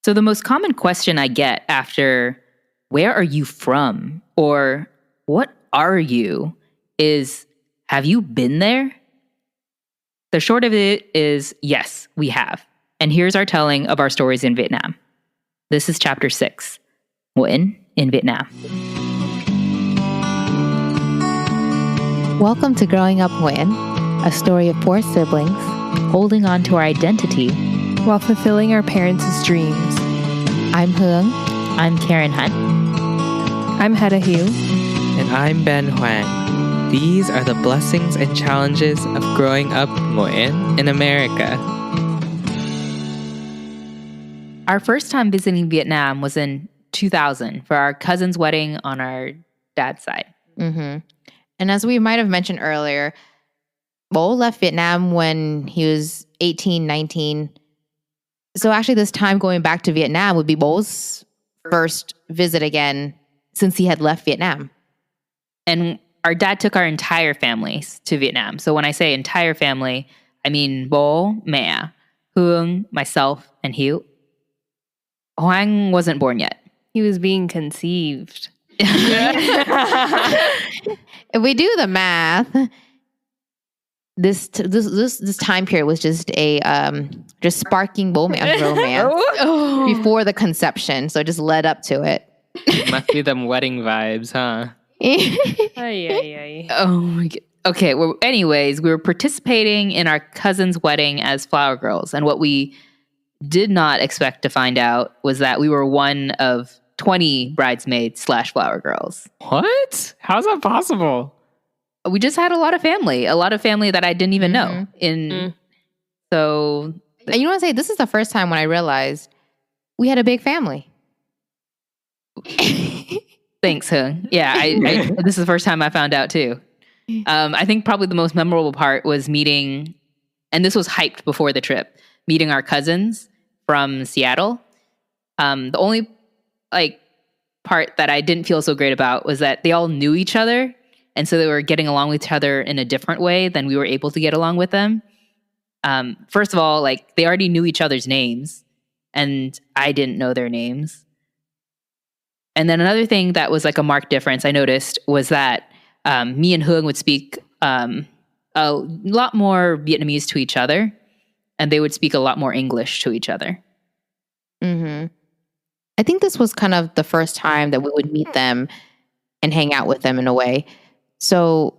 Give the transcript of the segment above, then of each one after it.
So the most common question I get after, where are you from? Or what are you? Is, have you been there? The short of it is, yes, we have. And here's our telling of our stories in Vietnam. This is chapter 6, Nguyễn in Vietnam. Welcome to Growing Up Nguyễn, a story of 4 siblings Holding on to our identity while fulfilling our parents' dreams. I'm Hương. I'm Karin Hạnh. I'm Hedda Hiếu. And I'm Ben Hoàng. These are the blessings and challenges of growing up Nguyễn in America. Our first time visiting Vietnam was in 2000 for our cousin's wedding on our dad's side. Mm-hmm. And as we might have mentioned earlier, Bo left Vietnam when he was 18, 19. So actually this time going back to Vietnam would be Bo's first visit again since he had left Vietnam. And our dad took our entire families to Vietnam. So when I say entire family, I mean Bo, mẹ, Hương, myself, and Hiếu. Hoàng wasn't born yet. He was being conceived. If we do the math, this time period was just a just sparking romance before the conception. So it just led up to it. Must be them wedding vibes, huh? Oh my God. Okay, well, anyways, we were participating in our cousin's wedding as flower girls. And what we did not expect to find out was that we were one of 20 bridesmaids / flower girls. What? How's that possible? We just had a lot of family that I didn't even know. So, and you want to say this is the first time when I realized we had a big family. Thanks, Hương. Yeah, I this is the first time I found out too. I think probably the most memorable part was meeting, and this was hyped before the trip, meeting our cousins from Seattle. The only part that I didn't feel so great about was that they all knew each other. And so they were getting along with each other in a different way than we were able to get along with them. First of all, they already knew each other's names, and I didn't know their names. And then another thing that was a marked difference I noticed was that me and Hương would speak a lot more Vietnamese to each other, and they would speak a lot more English to each other. Mm-hmm. I think this was kind of the first time that we would meet them and hang out with them in a way. So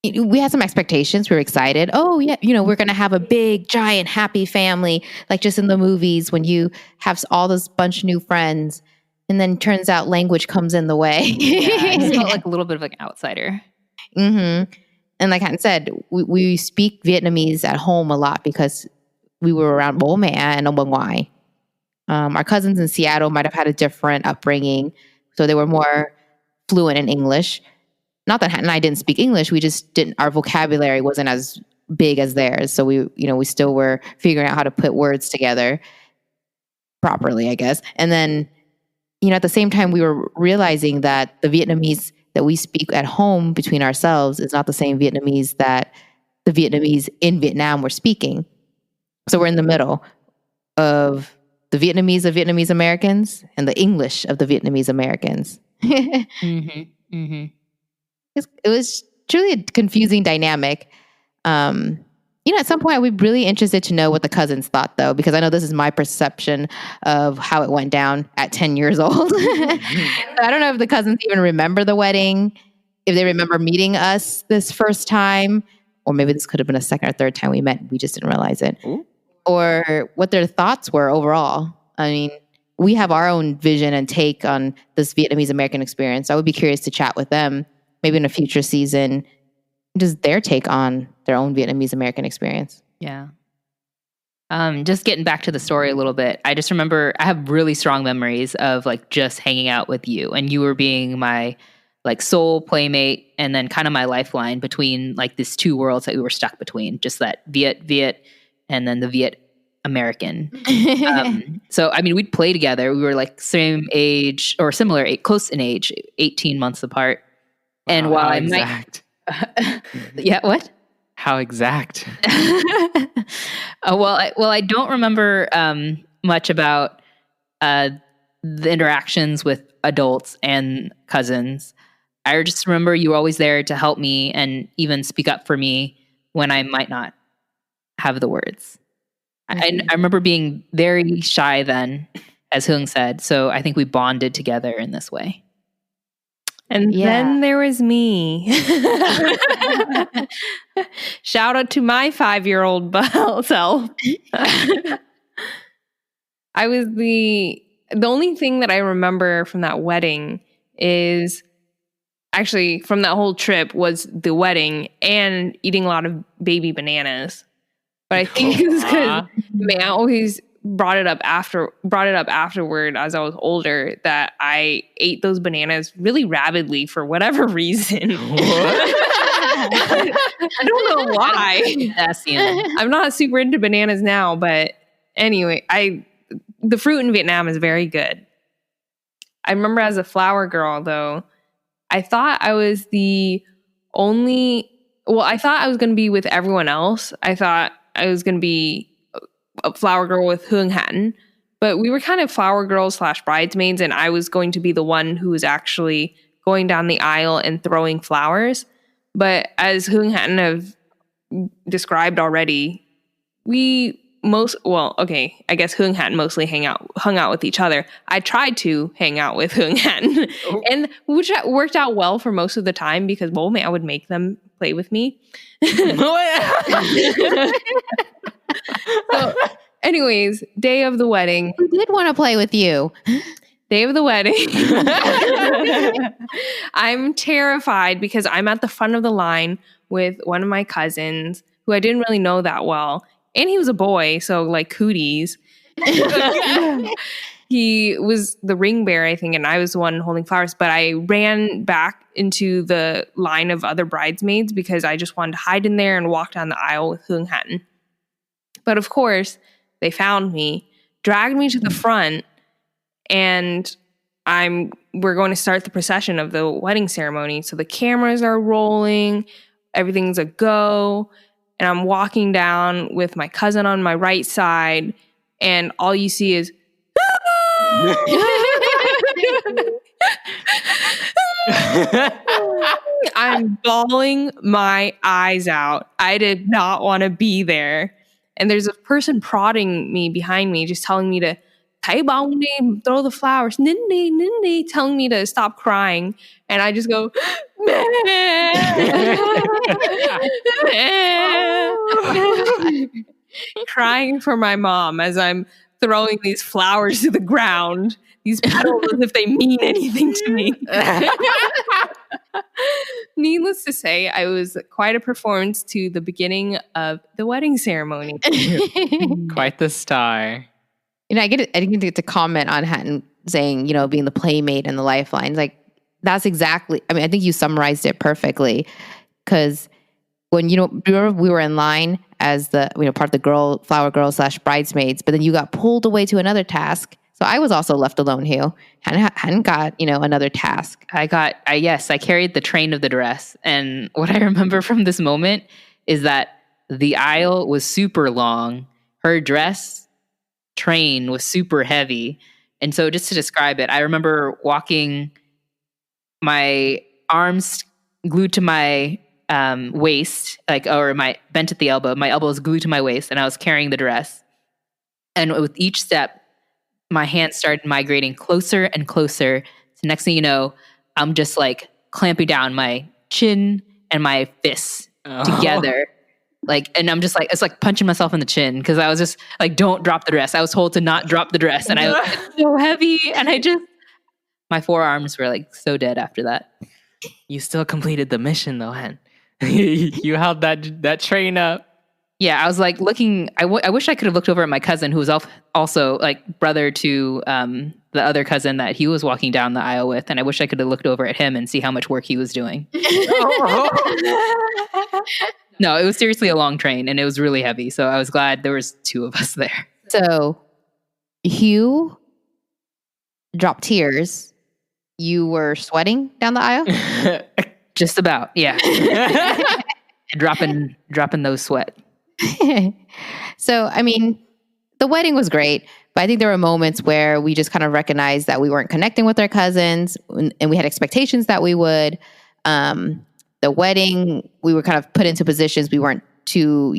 we had some expectations. We were excited. Oh, yeah, we're going to have a big, giant, happy family, like just in the movies when you have all this bunch of new friends. And then turns out language comes in the way. Yeah, I just felt like a little bit of an outsider. Mm-hmm. And like Hạnh said, we speak Vietnamese at home a lot because we were around Bo mẹ and ông bà ngoại. Our cousins in Seattle might have had a different upbringing, so they were more fluent in English. Not that Hạnh and I didn't speak English, we just didn't. Our vocabulary wasn't as big as theirs, so we still were figuring out how to put words together properly, I guess. And then, at the same time, we were realizing that the Vietnamese that we speak at home between ourselves is not the same Vietnamese that the Vietnamese in Vietnam were speaking. So we're in the middle of the Vietnamese of Vietnamese-Americans and the English of the Vietnamese-Americans. Mm-hmm. Mm-hmm. It was truly a confusing dynamic. At some point, I'd be really interested to know what the cousins thought, though, because I know this is my perception of how it went down at 10 years old. I don't know if the cousins even remember the wedding, if they remember meeting us this first time, or maybe this could have been a second or third time we met. We just didn't realize it. Ooh. Or what their thoughts were overall. I mean, we have our own vision and take on this Vietnamese-American experience. I would be curious to chat with them, maybe in a future season, just their take on their own Vietnamese-American experience. Yeah. Just getting back to the story a little bit, I just remember I have really strong memories of just hanging out with you, and you were being my sole playmate and then kind of my lifeline between these two worlds that we were stuck between, just that Viet and then the Viet American. So, I mean, we'd play together. We were same age or similar, close in age, 18 months apart. And while I might... yeah, what? How exact? Well, I don't remember much about the interactions with adults and cousins. I just remember you were always there to help me and even speak up for me when I might not have the words. I remember being very shy then, as Hương said. So I think we bonded together in this way. And then there was me. Shout out to my 5-year-old self. I was the only thing that I remember from that wedding is actually from that whole trip was the wedding and eating a lot of baby bananas. But I think it's because I always brought it up afterward as I was older that I ate those bananas really rabidly for whatever reason. I don't know why. I'm not super into bananas now, but anyway, the fruit in Vietnam is very good. I remember as a flower girl though, I thought I was I thought I was going to be with everyone else. I thought I was going to be a flower girl with Hương Hạnh, but we were kind of flower girls / bridesmaids, and I was going to be the one who was actually going down the aisle and throwing flowers. But as Hương Hạnh have described already, I guess Hương Hạnh mostly hung out with each other. I tried to hang out with Hương Hạnh, and which worked out well for most of the time because I would make them play with me. So, anyways, day of the wedding. Who did want to play with you? Day of the wedding. I'm terrified because I'm at the front of the line with one of my cousins who I didn't really know that well. And he was a boy, so like cooties. He was the ring bearer, I think, and I was the one holding flowers. But I ran back into the line of other bridesmaids because I just wanted to hide in there and walk down the aisle with Hương Hạnh. But of course, they found me, dragged me to the front, and we're going to start the procession of the wedding ceremony. So the cameras are rolling, everything's a go, and I'm walking down with my cousin on my right side, and all you see is I'm bawling my eyes out. I did not want to be there. And there's a person prodding me behind me, just telling me to throw the flowers, Nindy, telling me to stop crying. And I just go, crying for my mom as I'm throwing these flowers to the ground, these petals as if they mean anything to me. Needless to say, I was quite a performance to the beginning of the wedding ceremony. Quite the star. I didn't get to comment on Hatton saying, being the playmate and the lifelines. Like, that's exactly, I think you summarized it perfectly. Because when, remember we were in line as the, part of the flower girl / bridesmaids, but then you got pulled away to another task. So I was also left alone here. Hadn't got, another task. I carried the train of the dress. And what I remember from this moment is that the aisle was super long. Her dress train was super heavy. And so just to describe it, I remember walking, my arms glued to my waist, or my bent at the elbow. My elbow was glued to my waist, and I was carrying the dress. And with each step, my hands started migrating closer and closer. So next thing you know, I'm just like clamping down my chin and my fists together. And I'm just like, it's like punching myself in the chin because I was just like, don't drop the dress. I was told to not drop the dress. And it's so heavy. And my forearms were like so dead after that. You still completed the mission though, Hen. You held that train up. Yeah, I was like looking, I wish I could have looked over at my cousin who was also like brother to the other cousin that he was walking down the aisle with. And I wish I could have looked over at him and see how much work he was doing. No, it was seriously a long train and it was really heavy. So I was glad there was two of us there. So Hugh dropped tears. You were sweating down the aisle? Just about, yeah. dropping those sweat. So, the wedding was great, But I think there were moments where we just kind of recognized that we weren't connecting with our cousins, and we had expectations that we would. The wedding, we were kind of put into positions we weren't too,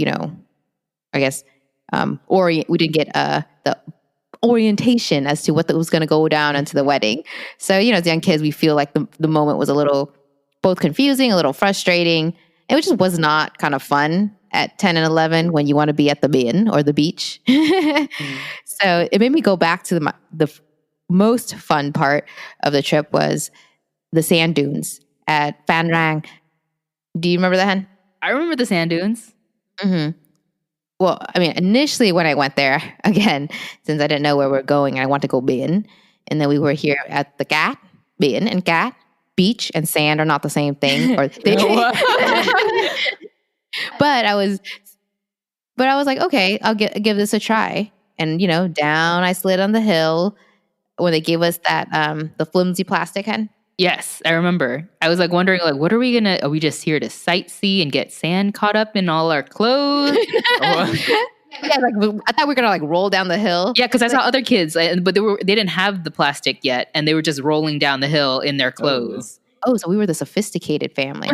I guess, we didn't get the orientation as to what was going to go down into the wedding. So, as young kids, we feel like the moment was a little both confusing, a little frustrating. It just was not kind of fun at 10 and 11 when you want to be at the bin or the beach. So it made me go back to the most fun part of the trip was the sand dunes at Phan Rang. Do you remember that, Hen? I remember the sand dunes. Mm-hmm. Well, I mean, initially when I went there, again, since I didn't know where we were going, I wanted to go bin. And then we were here at the Cat, bin and Cat. Beach and sand are not the same thing. But I was like, okay, I'll give this a try. And, down I slid on the hill when they gave us that, the flimsy plastic, Hen. Yes, I remember. I was like wondering, like, what are we we just here to sightsee and get sand caught up in all our clothes? Yeah, I thought we were gonna roll down the hill. Yeah, because I saw other kids, but they didn't have the plastic yet, and they were just rolling down the hill in their clothes. Oh, so we were the sophisticated family.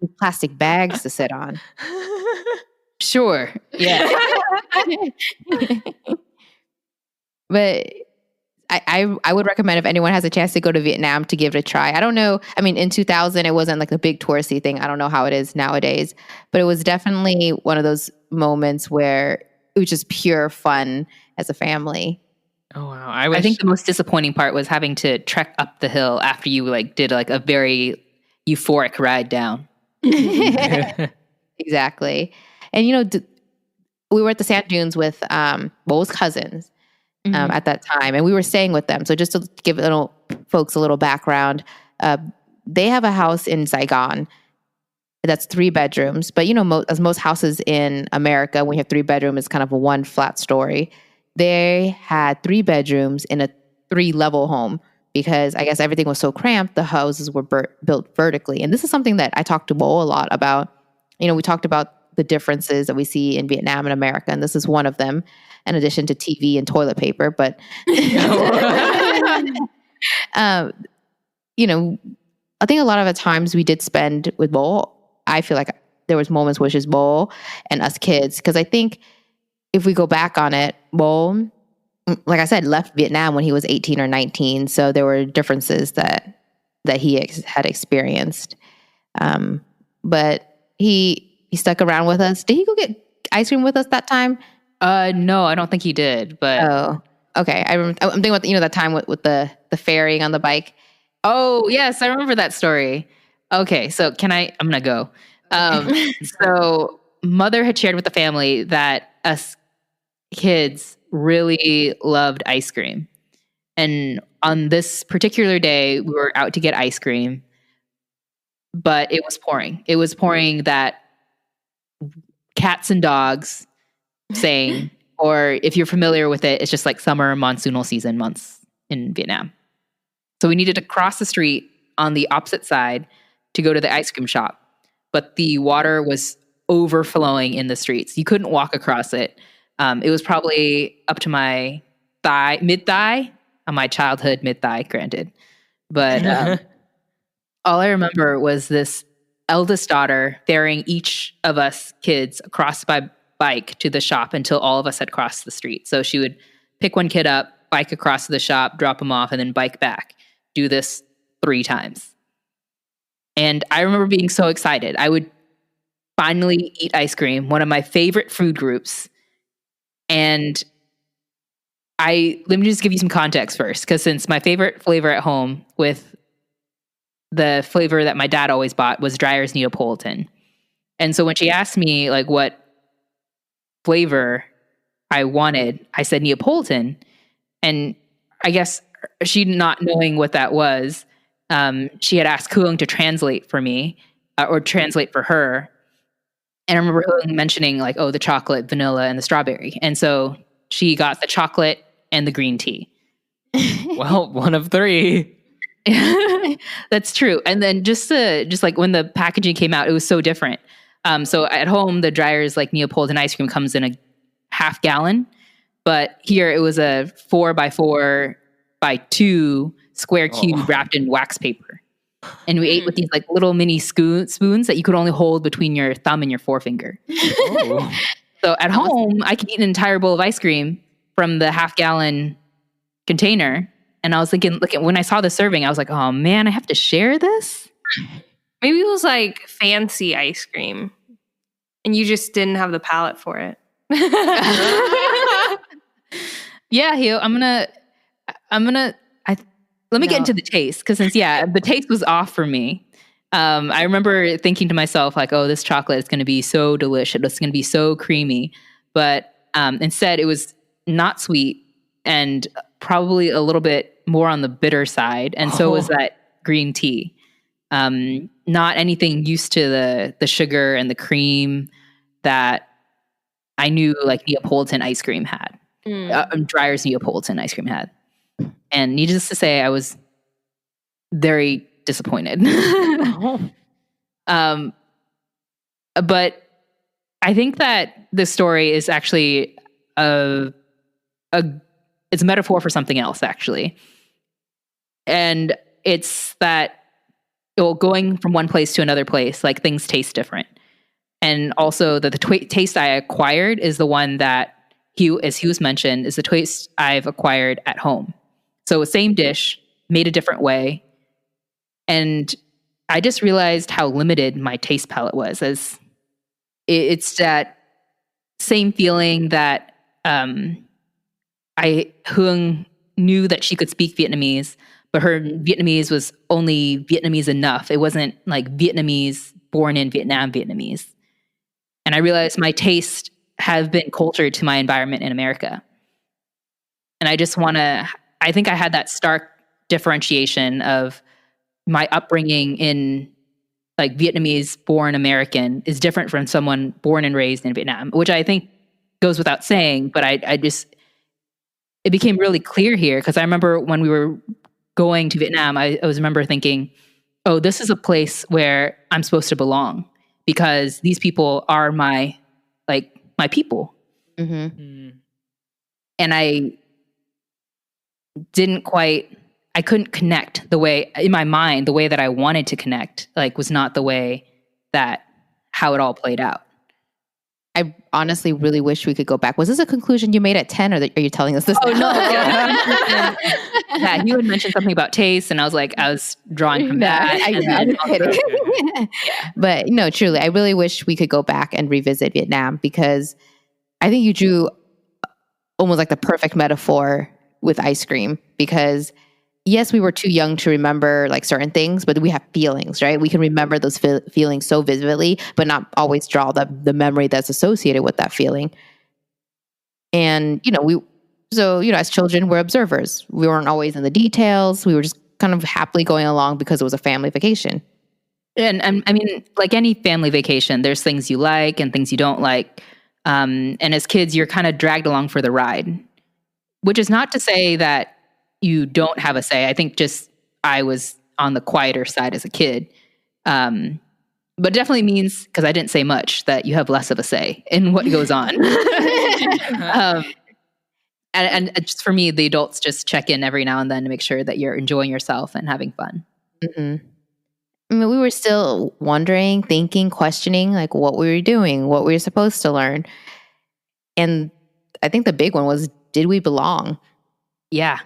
With plastic bags to sit on. Sure. Yeah. But I would recommend if anyone has a chance to go to Vietnam to give it a try. I don't know. I mean, in 2000, it wasn't like a big touristy thing. I don't know how it is nowadays, but it was definitely one of those moments where it was just pure fun as a family. Oh, wow. I think the most disappointing part was having to trek up the hill after you did a very euphoric ride down. Exactly. And, we were at the sand dunes with Bo's cousins. At that time, and we were staying with them. So just to give folks a little background, they have a house in Saigon that's 3 bedrooms. But as most houses in America, when you have 3 bedrooms, it's kind of a one flat story. They had 3 bedrooms in a 3-level home because I guess everything was so cramped. The houses were built vertically, and this is something that I talked to Bo a lot about. We talked about the differences that we see in Vietnam and America, and this is one of them. In addition to TV and toilet paper, but I think a lot of the times we did spend with Bo. I feel like there was moments where it's just Bo and us kids, because I think if we go back on it, Bo, like I said, left Vietnam when he was 18 or 19, so there were differences that he had experienced. But he stuck around with us. Did he go get ice cream with us that time? No, I don't think he did, but... Oh, okay. I'm thinking about, that time with the ferrying on the bike. Oh, yes, I remember that story. Okay, so I'm going to go. So Mother had shared with the family that us kids really loved ice cream. And on this particular day, we were out to get ice cream, but it was pouring. It was pouring that cats and dogs saying, or if you're familiar with it, it's just like summer monsoonal season months in Vietnam. So we needed to cross the street on the opposite side to go to the ice cream shop, but the water was overflowing in the streets. You couldn't walk across it. It was probably up to my mid-thigh, my childhood mid-thigh, granted. But all I remember was this eldest daughter ferrying each of us kids across by bike to the shop until all of us had crossed the street. So she would pick one kid up, bike across to the shop, drop him off, and then bike back. Do this 3 times. And I remember being so excited. I would finally eat ice cream, one of my favorite food groups. And let me just give you some context first, because since my favorite flavor at home with the flavor that my dad always bought was Dreyer's Neapolitan. And so when she asked me what flavor I wanted, I said Neapolitan. And I guess she, not knowing what that was, she had asked Kuong to translate for me or translate for her. And I remember Kuong mentioning the chocolate, vanilla, and the strawberry. And so she got the chocolate and the green tea. Well, one of 3. That's true. And then just when the packaging came out, it was so different. So at home, the Dreyer's Neapolitan ice cream comes in a half gallon. But here it was a 4x4x2 square cube wrapped in wax paper. And we ate with these like little mini spoons that you could only hold between your thumb and your forefinger. Oh. So at home, I could eat an entire bowl of ice cream from the half-gallon container. And I was thinking, when I saw the serving, I was like, oh man, I have to share this? Maybe it was like fancy ice cream and you just didn't have the palate for it. Yeah, Hugh, let me get into the taste, because the taste was off for me. I remember thinking to myself, like, oh, this chocolate is going to be so delicious. It's going to be so creamy. But instead, it was not sweet and probably a little bit more on the bitter side. And so was that green tea. Not anything used to the sugar and the cream that I knew like Neapolitan ice cream had. Dreyer's Neapolitan ice cream had. And needless to say, I was very disappointed. But I think that this story is actually it's a metaphor for something else, actually. And it's that going from one place to another place, like things taste different. And also the taste I acquired is the one that as Hughes mentioned, is the taste I've acquired at home. So same dish, made a different way. And I just realized how limited my taste palette was. As it's that same feeling that Hương knew that she could speak Vietnamese, but her Vietnamese was only Vietnamese enough. It wasn't like Vietnamese, born in Vietnam Vietnamese. And I realized my taste have been cultured to my environment in America. And I think I had that stark differentiation of my upbringing in like Vietnamese born American is different from someone born and raised in Vietnam, which I think goes without saying, but it became really clear here, because I remember when we were going to Vietnam, I remember thinking, oh, this is a place where I'm supposed to belong, because these people are my people. Mm-hmm. And I couldn't connect the way, in my mind, the way that I wanted to connect, like was not the way that how it all played out. I honestly really wish we could go back. Was this a conclusion you made at 10, or are you telling us this now? No. Yeah, you had mentioned something about taste, and I was drawing from that. I'm kidding. But no, truly, I really wish we could go back and revisit Vietnam, because I think you drew almost like the perfect metaphor with ice cream, because yes, we were too young to remember like certain things, but we have feelings, right? We can remember those feelings so vividly, but not always draw the memory that's associated with that feeling. And, as children, we're observers. We weren't always in the details. We were just kind of happily going along because it was a family vacation. And I mean, like any family vacation, there's things you like and things you don't like. And as kids, you're kind of dragged along for the ride, which is not to say that you don't have a say. I think just I was on the quieter side as a kid. But definitely means, because I didn't say much, that you have less of a say in what goes on. And just for me, the adults just check in every now and then to make sure that you're enjoying yourself and having fun. Mm-hmm. I mean, we were still wondering, thinking, questioning, like what we were doing, what we were supposed to learn. And I think the big one was, did we belong? Yeah.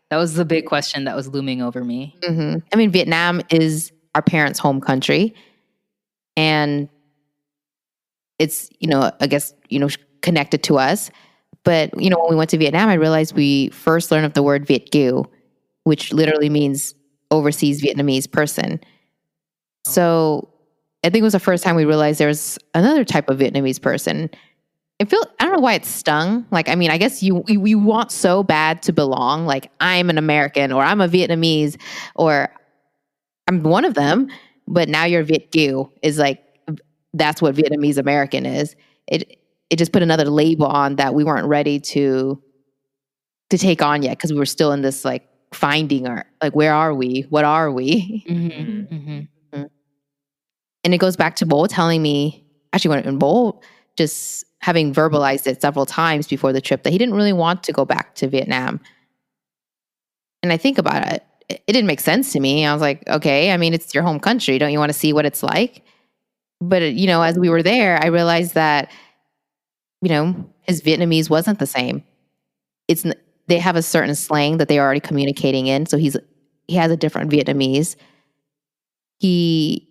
That was the big question that was looming over me. Mm-hmm. I mean, Vietnam is our parents' home country. And it's, I guess, connected to us. But, when we went to Vietnam, I realized we first learned of the word Việt Kiều, which literally means overseas Vietnamese person. So I think it was the first time we realized there was another type of Vietnamese person. I don't know why it stung. Like, I mean, I guess you want so bad to belong. Like, I'm an American, or I'm a Vietnamese, or I'm one of them. But now you're Việt Kiều is like, that's what Vietnamese-American is. It just put another label on that we weren't ready to take on yet, because we were still in this like finding like, where are we? What are we? Mm-hmm. Mm-hmm. And it goes back to Bo telling me, actually when Bo just having verbalized it several times before the trip, that he didn't really want to go back to Vietnam. And I think about it, it didn't make sense to me. I was like, okay, I mean, it's your home country. Don't you want to see what it's like? But, as we were there, I realized that, his Vietnamese wasn't the same. They have a certain slang that they're already communicating in. So he has a different Vietnamese. We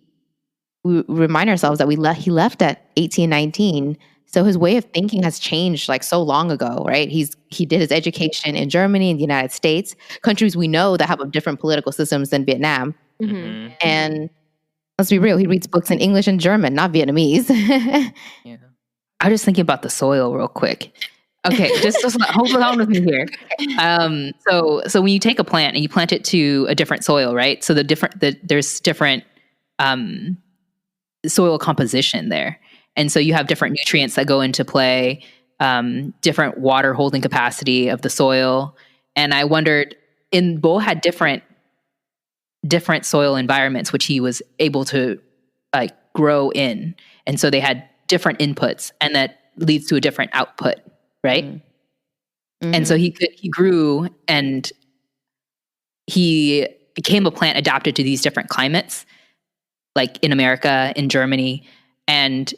remind ourselves that he left at 18, 19. So his way of thinking has changed like so long ago, right? He did his education in Germany and the United States, countries we know that have different political systems than Vietnam. Mm-hmm. And let's be real, he reads books in English and German, not Vietnamese. Yeah. I was just thinking about the soil real quick. Okay, just hold on with me here. So when you take a plant and you plant it to a different soil, right? So there's different soil composition there. And so you have different nutrients that go into play, different water holding capacity of the soil. And I wondered, Bo had different soil environments, which he was able to grow in. And so they had different inputs, and that leads to a different output, right? Mm-hmm. And so he grew, and he became a plant adapted to these different climates, like in America, in Germany. And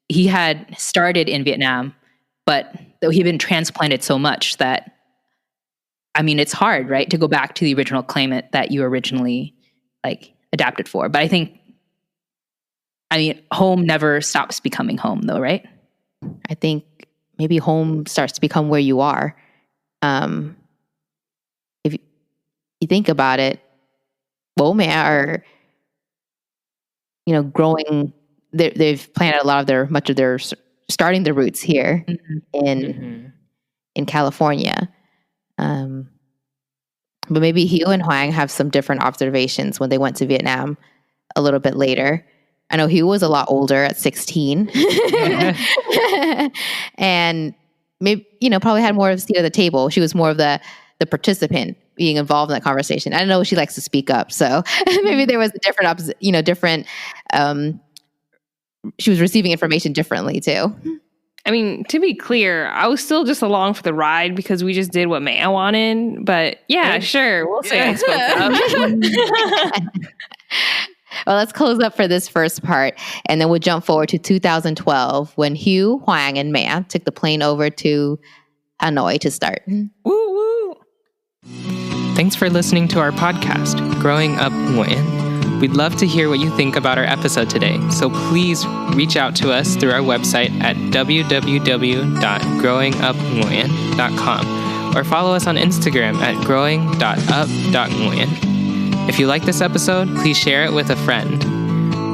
he had started in Vietnam, but though he'd been transplanted so much that, it's hard, right, to go back to the original climate that you originally adapted for. But I think, home never stops becoming home, though, right? I think maybe home starts to become where you are. If you think about it, Bố Mẹ are, growing. They've planted much of their starting their roots here in California. But maybe Hiếu and Hoàng have some different observations when they went to Vietnam a little bit later. I know Hiếu was a lot older at 16 and maybe, probably had more of a seat at the table. She was more of the participant being involved in that conversation. I don't know if she likes to speak up. So maybe there was a different, she was receiving information differently too. To be clear, I was still just along for the ride because we just did what Maya wanted. But yeah, sure. We'll say I spoke up. Well, let's close up for this first part, and then we'll jump forward to 2012 when Hiếu, Hoàng, and Maya took the plane over to Hanoi to start. Woo woo! Thanks for listening to our podcast, Growing Up Nguyễn. We'd love to hear what you think about our episode today, so please reach out to us through our website at www.growingupnguyen.com or follow us on Instagram at growing.up.nguyen. If you like this episode, please share it with a friend.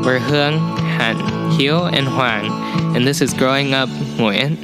We're Hương, Hạnh, Hiếu, and Hoàng, and this is Growing Up Nguyễn.